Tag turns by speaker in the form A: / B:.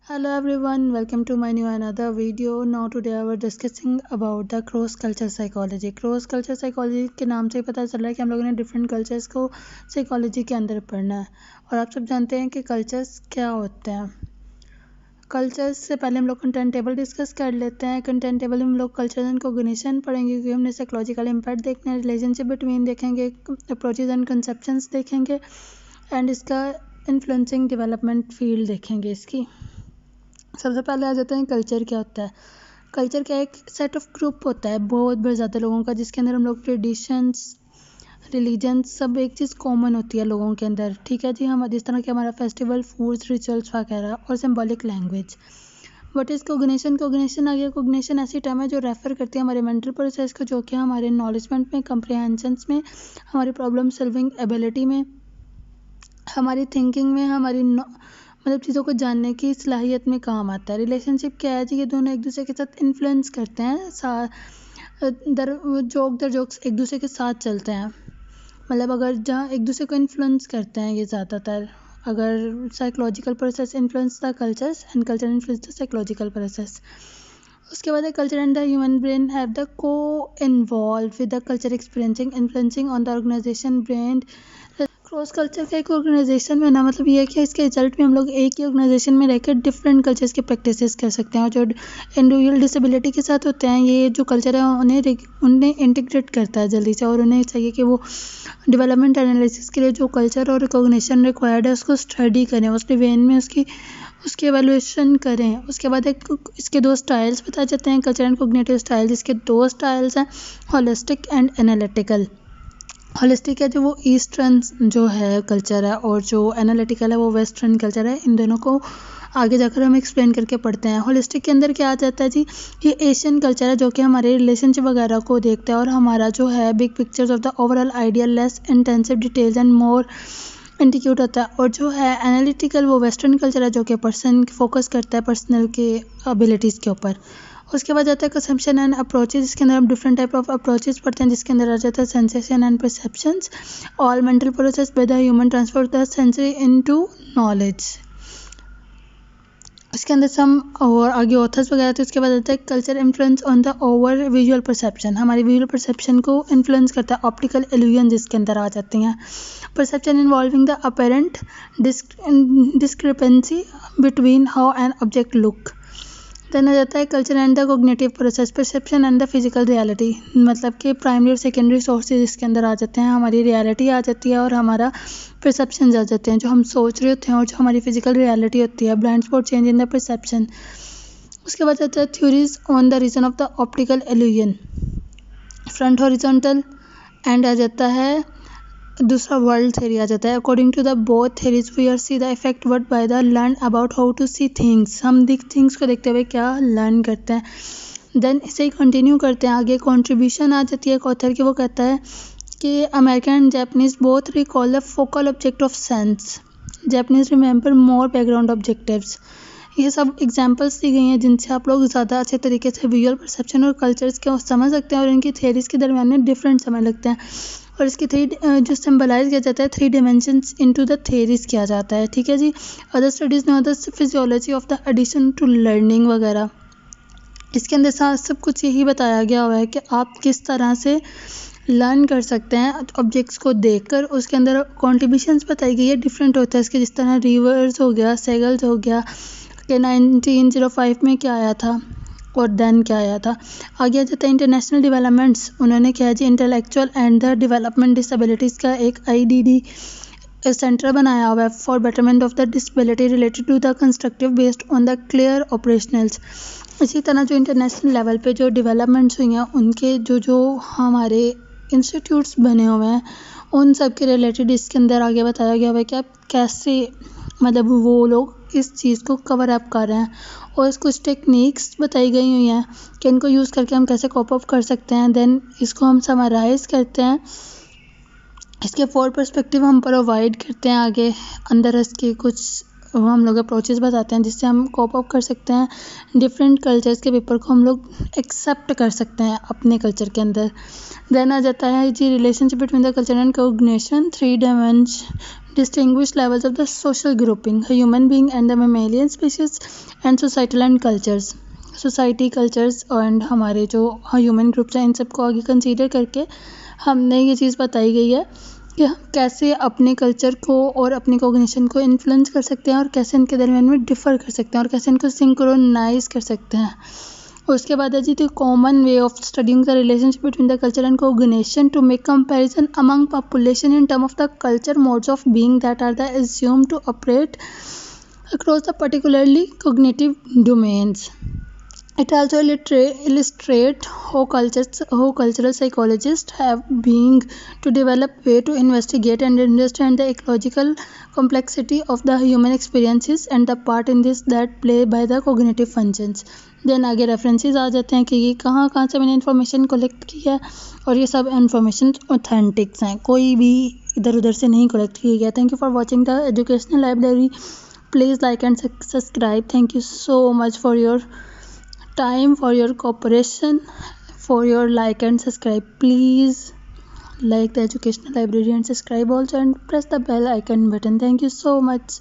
A: Hello everyone, welcome to my new another video. Now today I was discussing about the cross culture psychology. Cross culture psychology के नाम से ही पता चल रहा है कि हम लोगों ने डिफरेंट कल्चर्स को साइकोलॉजी के अंदर पढ़ना है। और आप सब जानते हैं कि कल्चर्स क्या होते हैं। कल्चर्स से पहले हम लोग कंटेंट टेबल डिस्कस कर लेते हैं। कंटेंट टेबल में हम लोग कल्चर एंड कोग्निशन पढ़ेंगे क्योंकि हमने साइकोलॉजिकल इम्पैक्ट देखना है, रिलेशनशिप बिटवीन देखेंगे, अप्रोचेज एंड कंसेप्शंस देखेंगे एंड इसका इन्फ्लुएंसिंग डेवलपमेंट फील्ड देखेंगे इसकी। सबसे पहले आ जाते हैं कल्चर क्या होता है। कल्चर क्या एक सेट ऑफ ग्रुप होता है बहुत ज़्यादा लोगों का, जिसके अंदर हम लोग ट्रेडिशंस, रिलीजन्स सब एक चीज़ कॉमन होती है लोगों के अंदर। ठीक है जी, हम जिस तरह के हमारा फेस्टिवल, फूड्स, रिचुअल्स वगैरह और symbolic language. What is cognition? Cognition आ गया। कोग्निशन ऐसी टर्म है जो रेफर करती है हमारे मेंटल प्रोसेस को, जो कि हमारे नॉलेजमेंट में, कंप्रिहेंशंस में, हमारी प्रॉब्लम सॉल्विंग एबिलिटी में, हमारी थिंकिंग में, हमारी मतलब चीज़ों को जानने की सलाहियत में काम आता है। रिलेशनशिप क्या है जी? ये दोनों एक दूसरे के साथ इन्फ्लुएंस करते हैं, दर जोक्स एक दूसरे के साथ चलते हैं। मतलब अगर जहाँ एक दूसरे को इन्फ्लुएंस करते हैं ये ज़्यादातर, अगर psychological process influence the cultures and culture influence the psychological process. उसके बाद है culture and the human brain have the coevolve with the culture experiencing influencing on the organization brain. Cross culture का एक organisation में ना, मतलब ये है कि इसके रिजल्ट में हम लोग एक ही ऑर्गेनाइजेशन में रहकर डिफरेंट कल्चर्स के प्रैक्टिसेस कर सकते हैं। और जो इंडिविजुअल डिसेबिलिटी के साथ होते हैं, ये जो कल्चर है उन्हें इंटीग्रेट करता है जल्दी से, और उन्हें चाहिए कि वो डेवलपमेंट एनालिसिस के लिए जो कल्चर और रिकॉग्निशन रिक्वायर्ड है उसको स्टडी करें, उसके वेन में उसकी एवेल्यूएशन करें। उसके बाद एक इसके दो स्टाइल्स बताए जाते हैं, कल्चर एंड कोग्निटिव स्टाइल्स। इसके दो स्टाइल्स हैं, होलिस्टिक एंड एनालिटिकल। होलिस्टिक है जो वो ईस्टर्न जो है कल्चर है, और जो एनालिटिकल है वो वेस्टर्न कल्चर है। इन दोनों को आगे जाकर हम एक्सप्लेन करके पढ़ते हैं। होलिस्टिक के अंदर क्या आ जाता है जी? ये एशियन कल्चर है जो कि हमारे रिलेशनशिप वगैरह को देखता है, और हमारा जो है big pictures of the overall idea, less intensive details and more integrate होता है। और जो है एनालिटिकल वो वेस्टर्न कल्चर है जो कि पर्सन फोकस करता है पर्सनल के एबिलिटीज़ के ऊपर। उसके बाद आता है कंसेप्शन एंड अप्रोचेज। इसके अंदर हम डिफरेंट टाइप ऑफ अप्रोचेज पढ़ते हैं, जिसके अंदर आ जाता है sensation and perceptions, all mental process by the human transfer the sensory into knowledge. इसके अंदर सम और आगे ऑथर्स वगैरह। तो उसके बाद आता है culture influence on the over visual perception. हमारी विजुअल परसेप्शन को इन्फ्लुएंस करता है ऑप्टिकल इल्यूजन जिसके अंदर आ जाती हैं। Perception involving the apparent discrepancy between how an object look. Then आ जाता है culture and the cognitive process, perception and the physical reality. मतलब कि प्राइमरी और सेकेंडरी सोर्सेज इसके अंदर आ जाते हैं, हमारी रियलिटी आ जाती है और हमारा परसेप्शन आ जाते हैं, जो हम सोच रहे होते हैं, और जो हमारी फिजिकल रियलिटी होती है। Blind spot change in the perception. उसके बाद आता है theories on the reason of the optical illusion, front horizontal, and आ जाता है दूसरा वर्ल्ड थ्योरी आ जाता है। According to the both theories we are see the effect word by the learn about how to see things. हम things को देखते हुए क्या लर्न करते हैं। देन इसे ही कंटिन्यू करते हैं आगे। कॉन्ट्रीब्यूशन आ जाती है एक ऑथर की, वो कहता है कि American and Japanese both recall the focal object of sense, Japanese remember more background objectives. ये सब एग्जाम्पल्स दी गई हैं जिनसे आप लोग ज़्यादा अच्छे तरीके से विजुअल परसेप्शन और कल्चर्स को समझ सकते हैं, और इनकी थियरीज के दरमियान में डिफरेंट समझ लगते हैं। और इसकी जो सिंबलाइज किया जाता है 3 डिमेंशंस इनटू द थियरीज किया जाता है। ठीक है जी। Other studies no the physiology of the addition to learning वगैरह। इसके अंदर सब कुछ यही बताया गया हुआ है कि आप किस तरह से लर्न कर सकते हैं ऑब्जेक्ट्स को देखकर। उसके अंदर कॉन्ट्रीब्यूशंस बताई गई है, डिफरेंट होता है इसके, जिस तरह रिवर्स हो गया, सेगल्स हो गया, कि 1905 में क्या आया था और देन क्या आया था। आगे आ जाता है इंटरनेशनल डेवलपमेंट्स। उन्होंने क्या है जी, intellectual and the development disabilities का एक IDD सेंटर बनाया हुआ है for betterment of the disability related to the constructive based on the clear operationals. इसी तरह जो इंटरनेशनल लेवल पे जो डेवलपमेंट्स हुई हैं, उनके जो हमारे इंस्टीट्यूट्स बने हुए हैं, उन सब के रिलेटेड इसके अंदर आगे बताया गया हुआ है कि आप कैसे, मतलब वो लोग इस चीज़ को कवर अप कर रहे हैं। और कुछ टेक्निक्स बताई गई हुई हैं कि इनको यूज़ करके हम कैसे कॉप अप कर सकते हैं। देन इसको हम समराइज़ करते हैं, इसके 4 पर्सपेक्टिव हम प्रोवाइड करते हैं आगे। अंदर इसके कुछ हम लोग अप्रोचेस बताते हैं जिससे हम कोप अप कर सकते हैं डिफरेंट कल्चर्स के पेपर को हम लोग एक्सेप्ट कर सकते हैं अपने कल्चर के अंदर। देन आ जाता है जी relationship between the culture and cognition, 3 dimension distinguished levels of the social grouping, a human being and the mammalian species, and societal and cultures, society cultures and हमारे जो ह्यूमन ग्रुप्स हैं इन सबको आगे कंसीडर करके हमने ये चीज़ बताई गई है कि हम कैसे अपने कल्चर को और अपने कोग्निशन को इन्फ्लुएंस कर सकते हैं और कैसे इनके दरमियान में डिफ़र कर सकते हैं और कैसे इनको सिंक्रोनाइज कर सकते हैं। उसके बाद है जी the common way of studying the relationship between the culture and cognition to make comparison among population in term of the culture modes of being that are the assumed to operate across the particularly cognitive domains. It also illustrates how cultural psychologists have been to develop way to investigate and understand the ecological complexity of the human experiences and the part in this that play by the cognitive functions. Then आगे references आ जाते हैं कि ये कहाँ कहाँ से मैंने information collect की है और ये सब इन्फॉर्मेशन ऑथेंटिक्स हैं, कोई भी इधर उधर से नहीं कलेक्ट किया गया। Thank you for watching the educational library. Please like and subscribe. Thank you so much for your time, for your cooperation, for your like and subscribe. Please like the educational library and subscribe also and press the bell icon button. Thank you so much.